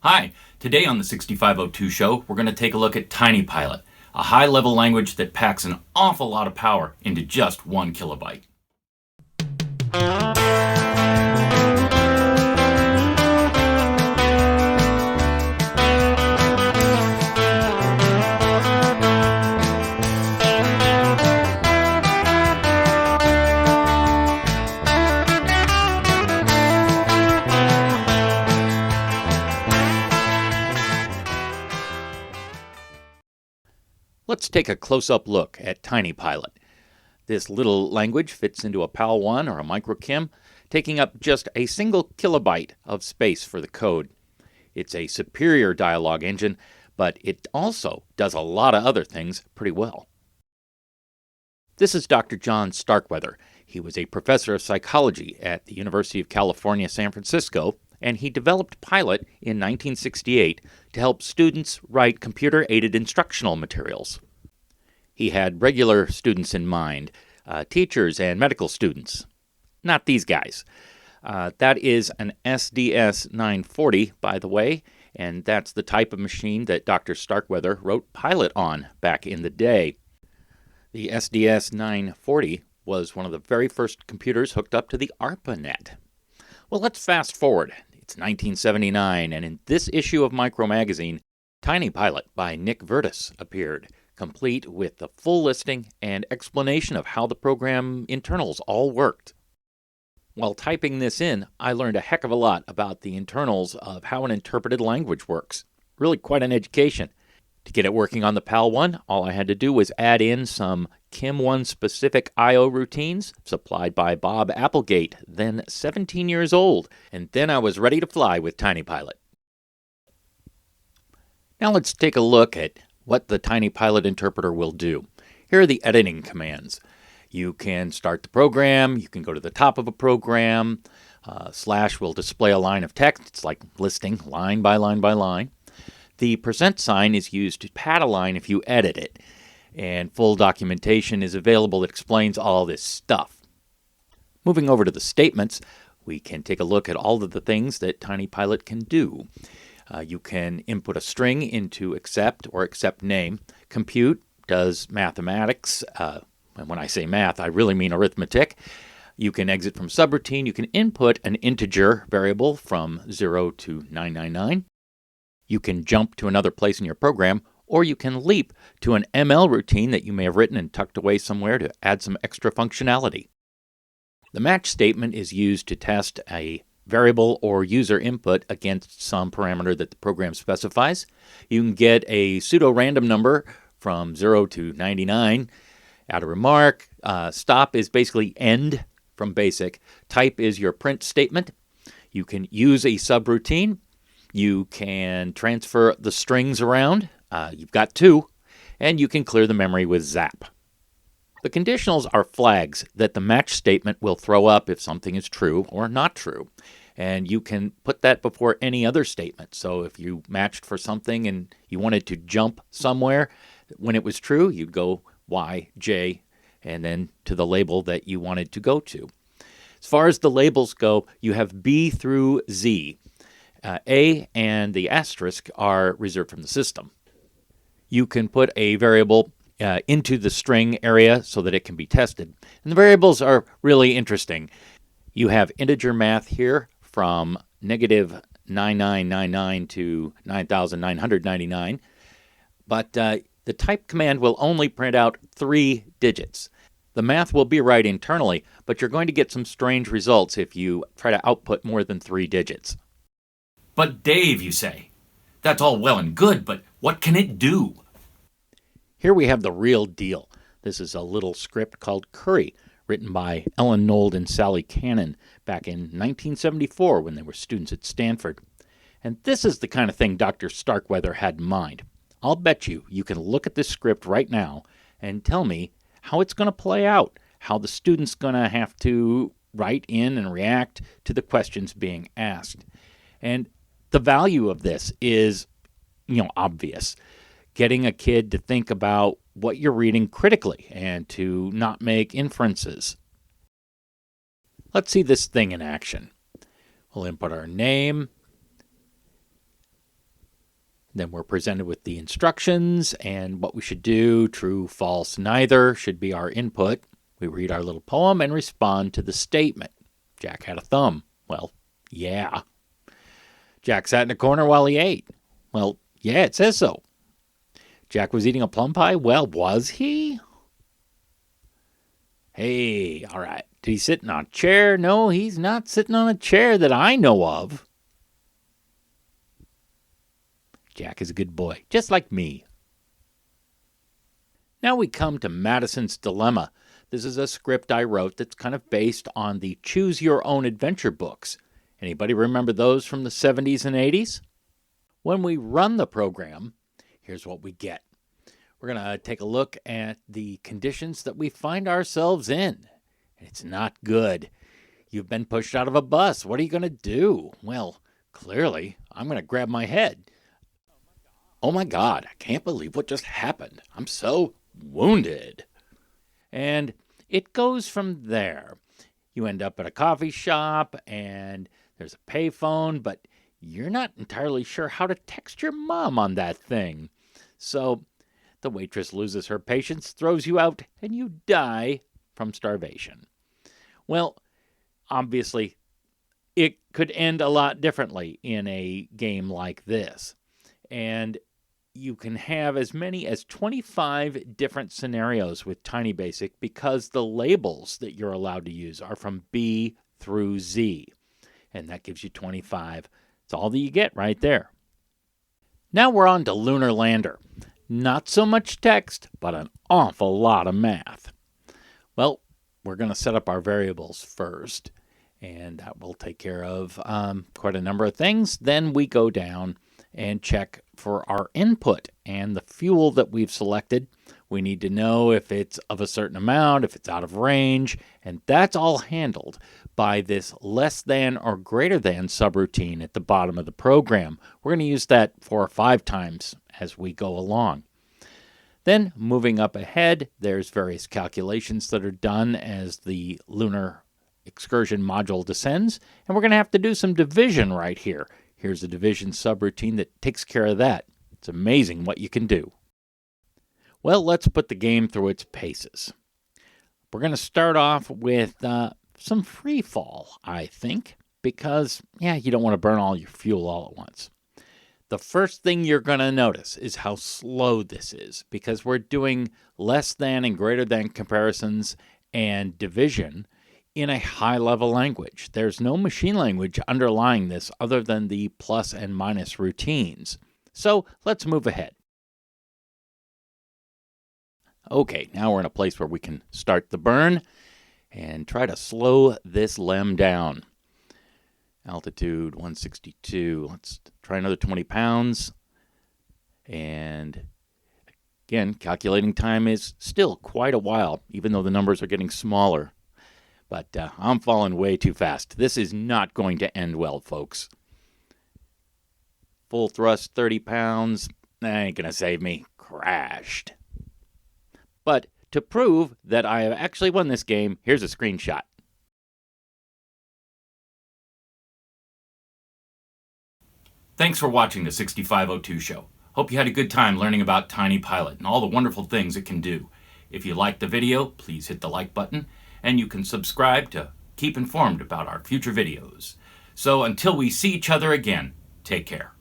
Hi, today on the 6502 show, we're going to take a look at TinyPilot, a high-level language that packs an awful lot of power into just 1 kilobyte. Let's take a close-up look at TinyPilot. This little language fits into a PAL-1 or a microKIM, taking up just a single kilobyte of space for the code. It's a superior dialog engine, but it also does a lot of other things pretty well. This is Dr. John Starkweather. He was a professor of psychology at the University of California, San Francisco, and he developed Pilot in 1968 to help students write computer-aided instructional materials. He had regular students in mind, teachers and medical students. Not these guys. That is an SDS 940, by the way, and that's the type of machine that Dr. Starkweather wrote Pilot on back in the day. The SDS 940 was one of the very first computers hooked up to the ARPANET. Well, let's fast forward. It's 1979, and in this issue of Micro Magazine, TinyPilot by Nick Vrtis appeared, complete with the full listing and explanation of how the program internals all worked. While typing this in, I learned a heck of a lot about the internals of how an interpreted language works. Really quite an education. To get it working on the PAL-1, all I had to do was add in some KIM-1 specific I/O routines supplied by Bob Applegate, then 17 years old, and then I was ready to fly with TinyPilot. Now let's take a look at what the TinyPilot interpreter will do. Here are the editing commands. You can start the program, you can go to the top of a program, / will display a line of text. It's like listing line by line by line. The % sign is used to pad a line if you edit it, and full documentation is available that explains all this stuff. Moving over to the statements, we can take a look at all of the things that TinyPilot can do. You can input a string into accept or accept name. Compute does mathematics, and when I say math, I really mean arithmetic. You can exit from subroutine. You can input an integer variable from 0 to 999. You can jump to another place in your program, or you can leap to an ML routine that you may have written and tucked away somewhere to add some extra functionality. The match statement is used to test a variable or user input against some parameter that the program specifies. You can get a pseudo-random number from 0 to 99. Add a remark. Stop is basically end from basic. Type is your print statement. You can use a subroutine. You can transfer the strings around. You've got 2. And you can clear the memory with zap. The conditionals are flags that the match statement will throw up if something is true or not true. And you can put that before any other statement. So if you matched for something and you wanted to jump somewhere, when it was true, you'd go Y, J, and then to the label that you wanted to go to. As far as the labels go, you have B through Z. A and the asterisk are reserved from the system. You can put a variable into the string area so that it can be tested. And the variables are really interesting. You have integer math here from negative 9999 to 9999, but the type command will only print out 3 digits. The math will be right internally, but you're going to get some strange results if you try to output more than 3 digits. But Dave, you say, that's all well and good, but what can it do? Here we have the real deal. This is a little script called Curry, written by Ellen Nold and Sally Cannon back in 1974 when they were students at Stanford. And this is the kind of thing Dr. Starkweather had in mind. I'll bet you can look at this script right now and tell me how it's going to play out, how the student's going to have to write in and react to the questions being asked. And the value of this is, obvious. Getting a kid to think about what you're reading critically and to not make inferences. Let's see this thing in action. We'll input our name, Then we're presented with the instructions and what we should do. True, false, neither should be our input. We read our little poem and respond to the statement. Jack had a thumb. Well, yeah. Jack sat in a corner while he ate. Well, yeah, it says so. Jack was eating a plum pie? Well, was he? Hey, all right. Did he sit on a chair? No, he's not sitting on a chair that I know of. Jack is a good boy, just like me. Now we come to Madison's Dilemma. This is a script I wrote that's kind of based on the Choose Your Own Adventure books. Anybody remember those from the 70s and 80s? When we run the program, here's what we get. We're going to take a look at the conditions that we find ourselves in. It's not good. You've been pushed out of a bus. What are you going to do? Well, clearly, I'm going to grab my head. Oh my God, I can't believe what just happened. I'm so wounded. And it goes from there. You end up at a coffee shop and there's a payphone, but you're not entirely sure how to text your mom on that thing. So the waitress loses her patience, throws you out, and you die from starvation. Well, obviously, it could end a lot differently in a game like this. And you can have as many as 25 different scenarios with Tiny Basic because the labels that you're allowed to use are from B through Z. And that gives you 25. It's all that you get right there. Now we're on to Lunar Lander. Not so much text, but an awful lot of math. Well, we're going to set up our variables first, and that will take care of quite a number of things. Then we go down and check for our input and the fuel that we've selected. We need to know if it's of a certain amount, if it's out of range, and that's all handled by this less than or greater than subroutine at the bottom of the program. We're going to use that 4 or 5 times as we go along. Then, moving up ahead, there's various calculations that are done as the lunar excursion module descends, and we're going to have to do some division right here. Here's a division subroutine that takes care of that. It's amazing what you can do. Well, let's put the game through its paces. We're going to start off with some free fall, I think, because, you don't want to burn all your fuel all at once. The first thing you're going to notice is how slow this is, because we're doing less than and greater than comparisons and division in a high-level language. There's no machine language underlying this other than the plus and minus routines. So let's move ahead. Okay, now we're in a place where we can start the burn and try to slow this lem down. Altitude 162. Let's try another 20 pounds. And again, calculating time is still quite a while, even though the numbers are getting smaller. But I'm falling way too fast. This is not going to end well, folks. Full thrust, 30 pounds. That ain't going to save me. Crashed. But to prove that I have actually won this game, here's a screenshot. Thanks for watching the 6502 show. Hope you had a good time learning about Tiny Pilot and all the wonderful things it can do. If you liked the video, please hit the like button, and you can subscribe to keep informed about our future videos. So until we see each other again, take care.